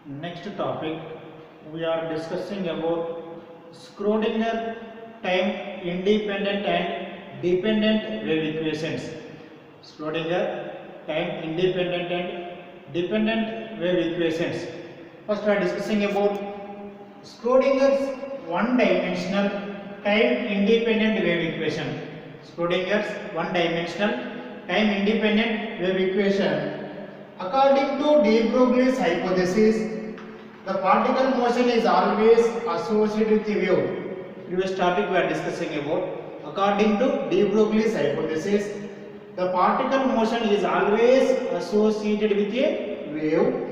Next topic, we are discussing about Schrodinger time independent and dependent wave equations. Schrodinger time independent and dependent wave equations. First, we are discussing about Schrodinger's one-dimensional time independent wave equation. Schrodinger's one-dimensional time independent wave equation. According to de Broglie's hypothesis, the particle motion is always associated with the wave. Previous topic we are discussing about. According to de Broglie's hypothesis, the particle motion is always associated with a wave.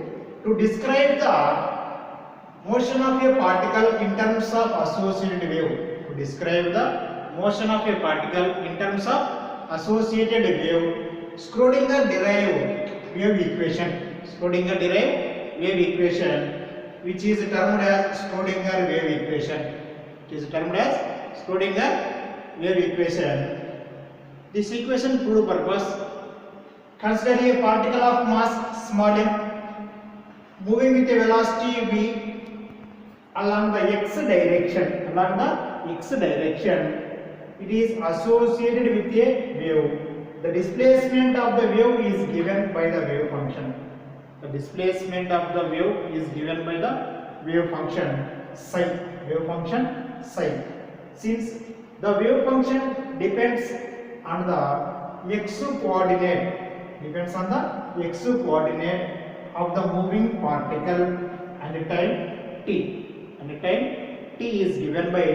To describe the motion of a particle in terms of associated wave. To describe the motion of a particle in terms of associated wave, Schrodinger derived wave equation. Schrodinger derived wave equation, which is termed as Schrodinger wave equation. It is termed as Schrodinger wave equation. This equation proved purpose. Consider a particle of mass small m moving with a velocity v along the x direction. Along the x direction, it is associated with a wave. The displacement of the wave is given by the wave function. The displacement of the wave is given by the wave function psi. Wave function psi. Since the wave function depends on the x coordinate, of the moving particle and time t. And time t is given by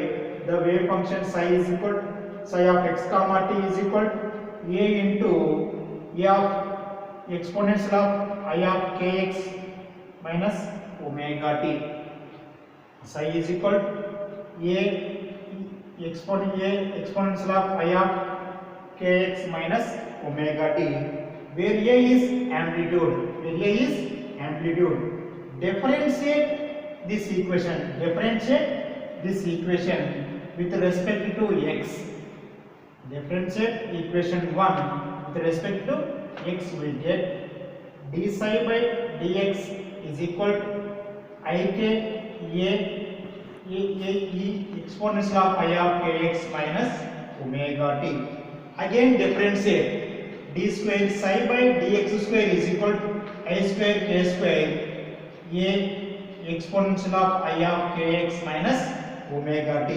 the wave function psi is equal to psi of x comma t is equal to a into a of exponential of I of kx minus omega t. Psi is equal to a exponential of I of kx minus omega t, where a is amplitude. Differentiate this equation with respect to x. Differentiate equation 1 with respect to x, we get d psi by dx is equal to ik e exponential of I of kx minus omega t. Again differentiate d square psi by dx square is equal to I square k square a exponential of I of kx minus omega t.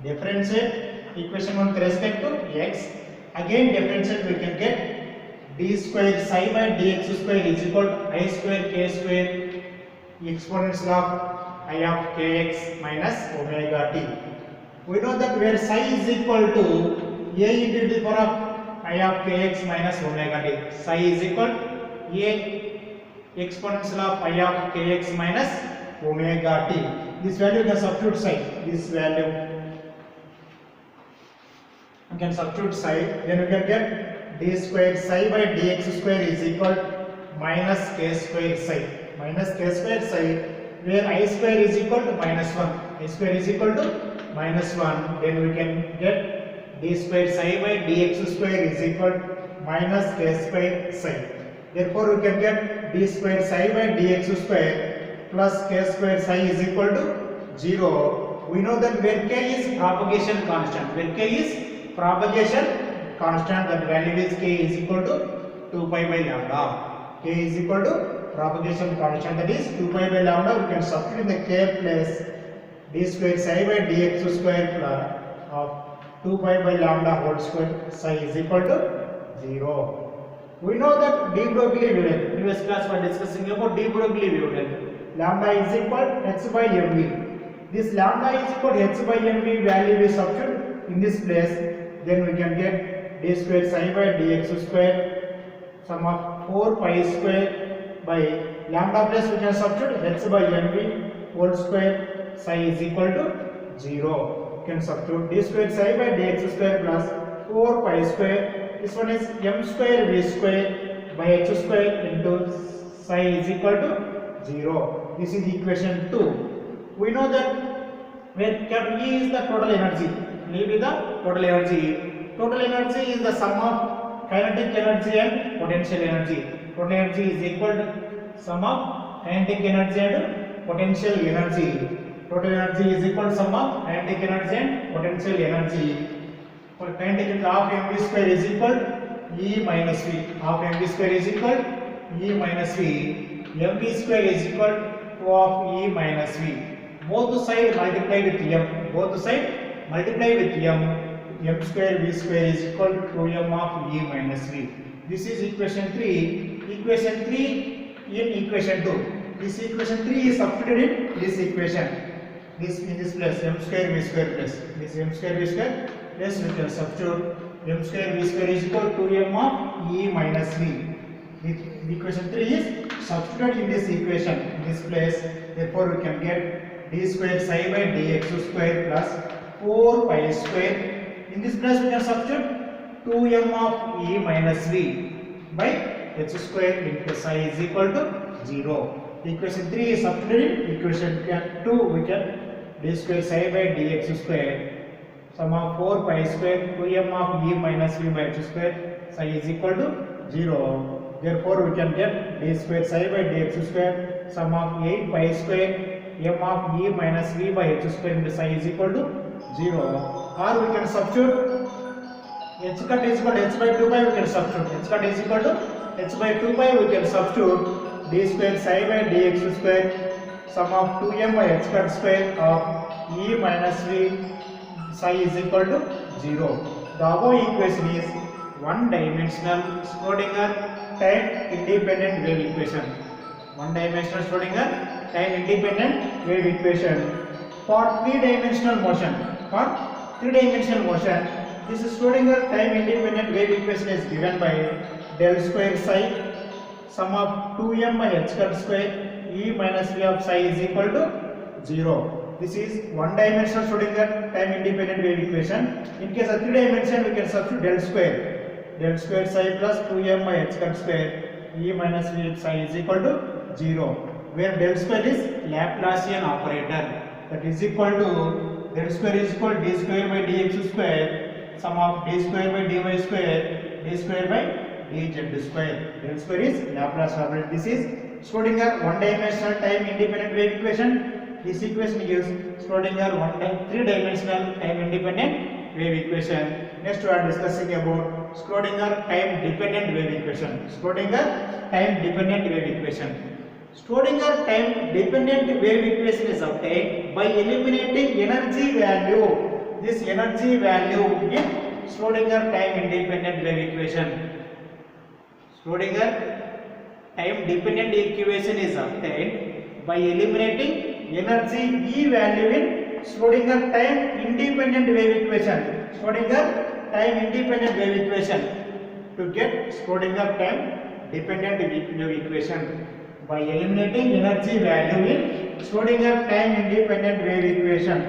Differentiate equation 1 with respect to x. Again differentiate, we can get d square psi by dx square is equal to I square k square exponential of I of kx minus omega t. We know that where psi is equal to a into the power of I of kx minus omega t. Psi is equal to a exponential of I of kx minus omega t. This value can substitute psi. This value we can substitute psi, then we can get d square psi by dx square is equal to minus k square psi. Minus k square psi, where I square is equal to minus 1. I square is equal to minus 1. Then we can get d square psi by dx square is equal to minus k square psi. Therefore, we can get d square psi by dx square plus k square psi is equal to 0. We know that where k is propagation constant. Where k is propagation constant, that value is k is equal to 2 pi by lambda. K is equal to propagation constant, that is 2 pi by lambda. We can substitute in the k place d square psi by dx square plus of 2 pi by lambda whole square psi is equal to 0. We know that de Broglie wavelength. Previous class we are discussing about de Broglie wavelength. Lambda is equal to h by mv. This lambda is equal to h by mv value we substitute in this place. Then we can get d square psi by dx square sum of 4 pi square by lambda plus we can substitute h by mv whole square psi is equal to 0. We can substitute d square psi by dx square plus 4 pi square. This one is m square v square by h square into psi is equal to 0. This is equation 2. We know that where E is the total energy. E is the total energy. Total energy is the sum of kinetic energy and potential energy. Total energy is equal to sum of kinetic energy and potential energy. Total energy is equal to sum of kinetic energy and potential energy. For kinetic energy half mv square is equal E minus V. Half mv square is equal E minus V. mv square is equal to of E minus V. Both side multiply with m. Both side multiply with m. M square V square is equal to 2m of E minus V. This is equation 3. Equation 3 in equation 2. This equation 3 is substituted in this equation. This in this place m square V square plus this m square V square plus we can substitute m square V square is equal to 2m of E minus V. The equation 3 is substituted in this equation in this place. Therefore, we can get d square psi by dx square plus 4 pi square. In this place, we can substitute 2m of E minus V by h square into psi is equal to 0. Equation 3 is substituted in equation 2. We can d square psi by dx square sum of 4 pi square 2m of E minus V by h square psi is equal to 0. Therefore, we can get d square psi by dx square sum of 8 pi square m of E minus V by h square into psi is equal to 0. Or we can substitute h cut is equal to h by 2 pi. We can substitute h cut is equal to h by 2 pi. We can substitute d square psi by dx square sum of 2m by h cut square of E minus V psi is equal to 0. The above equation is one-dimensional Schrodinger time independent wave equation. One-dimensional Schrodinger time independent wave equation. For three-dimensional motion, this Schrodinger time independent wave equation is given by del square psi sum of 2m by h cut square E minus V of psi is equal to 0. This is one-dimensional Schrodinger time independent wave equation. In case of 3 dimension, we can substitute del square psi plus 2m by h cut square E minus V psi is equal to 0. Where del square is Laplacian operator. That is equal to del square is equal to d square by dx square sum of d square by dy square d square by dz square. Del square is Laplace operator. This is Schrodinger one-dimensional time independent wave equation. This equation gives Schrodinger three-dimensional time independent wave equation. Next, we are discussing about Schrodinger time dependent wave equation. Schrodinger time dependent wave equation. Schrodinger time dependent wave equation is obtained by eliminating energy value. This energy value in Schrodinger time independent wave equation. Schrodinger time dependent equation is obtained by eliminating energy E value in Schrodinger time independent wave equation. Schrodinger time independent wave equation. To get Schrodinger time dependent wave equation by eliminating energy value in Schrodinger time independent wave equation.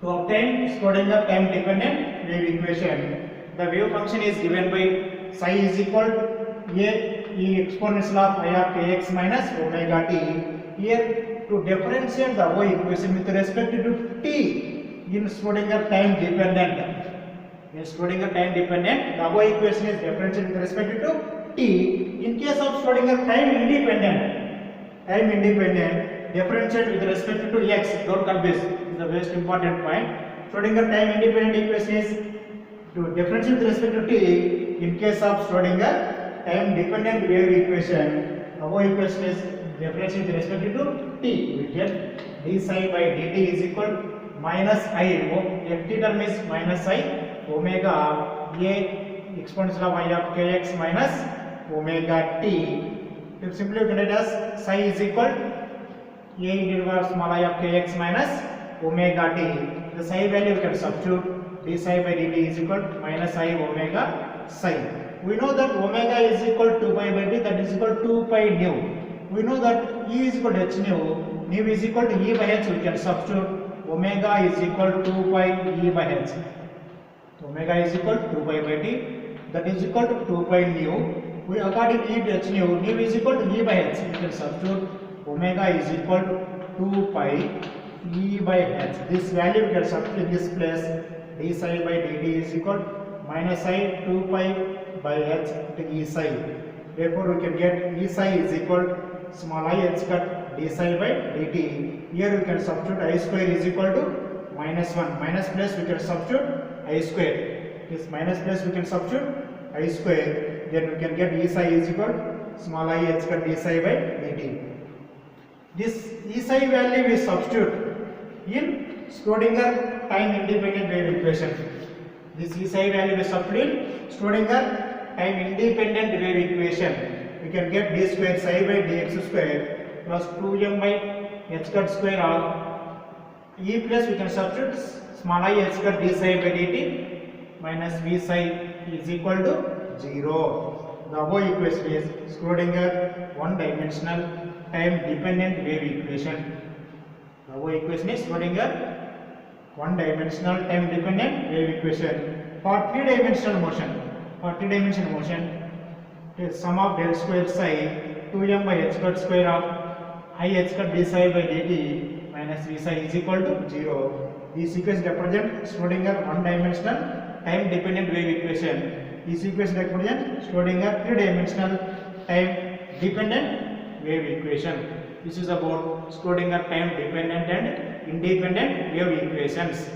To obtain Schrodinger time dependent wave equation, the wave function is given by psi is equal to e exponential of I of kx minus omega t. Here, to differentiate the above equation with respect to t in Schrodinger time dependent. In Schrodinger time dependent, the above equation is differentiated with respect to t. In case of Schrodinger time independent, differentiate with respect to x. Don't confuse. This is the most important point. Schrodinger time independent equation is to differentiate with respect to t. In case of Schrodinger time dependent wave equation, above equation is differentiate with respect to t. We get d psi by dt is equal to minus I. Empty term is minus I omega a exponential of I of kx minus omega t. If simply we can write as psi is equal to a integral small I of kx minus omega t. The psi value we can substitute d psi by dt is equal to minus I omega psi. We know that omega is equal to 2 pi by t, that is equal to 2 pi nu. We know that E is equal to h nu is equal to E by h. We can substitute omega is equal to 2 pi E by h. Omega is equal to 2 pi by t, that is equal to 2 pi nu. We according E to h nu is equal to E by h. We can substitute omega is equal to 2 pi E by h. This value we can substitute in this place. D psi by dt is equal to minus I 2 pi by h into E psi. Therefore, we can get E psi is equal to small I h cut d psi by dt. Here we can substitute I square is equal to minus 1. Minus plus we can substitute I square. This minus plus we can substitute I square. Then we can get E psi is equal to small I h cut d psi by dt. This E psi value we substitute in Schrodinger time independent wave equation. This E psi value we substitute in Schrodinger time independent wave equation. We can get d square psi by dx square plus 2m by h cut square of E plus we can substitute small I h cut d psi by dt minus v psi is equal to 0. The above equation is Schrodinger one-dimensional time-dependent wave equation. The above equation is Schrodinger one-dimensional time-dependent wave equation. For three-dimensional motion, the sum of del square psi 2m by h cut square of I h cut d psi by dt minus v psi is equal to 0. This equation represents Schrodinger one-dimensional time-dependent wave equation. This equation represents Schrodinger three-dimensional time-dependent wave equation. This is about Schrodinger time-dependent and independent wave equations.